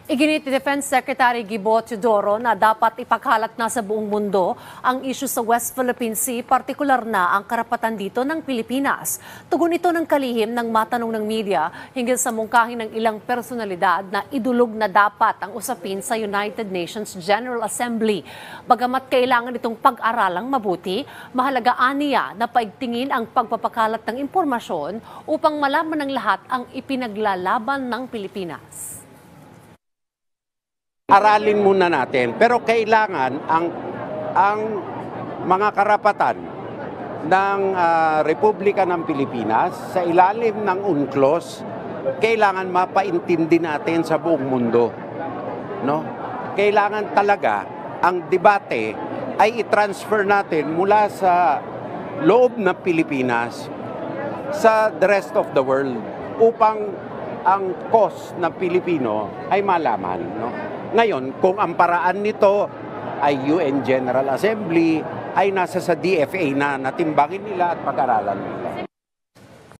Iginit ni Defense Secretary Gibo Teodoro na dapat ipagkalat na sa buong mundo ang issue sa West Philippine Sea, partikular na ang karapatan dito ng Pilipinas. Tugon ito ng kalihim ng matanong ng media hinggil sa mungkahin ng ilang personalidad na idulog na dapat ang usapin sa United Nations General Assembly. Bagamat kailangan itong pag-aralang mabuti, mahalaga aniya na paigtingin ang pagpapakalat ng impormasyon upang malaman ng lahat ang ipinaglalaban ng Pilipinas. Aralin muna natin, pero kailangan ang mga karapatan ng Republika ng Pilipinas sa ilalim ng UNCLOS kailangan mapaintindi natin sa buong mundo, no? Kailangan talaga ang debate ay i-transfer natin mula sa loob ng Pilipinas sa the rest of the world upang ang cause ng Pilipino ay malaman, no? Ngayon, kung ang paraan nito ay UN General Assembly, ay nasa sa DFA na natimbangin nila at pag-aralan nila.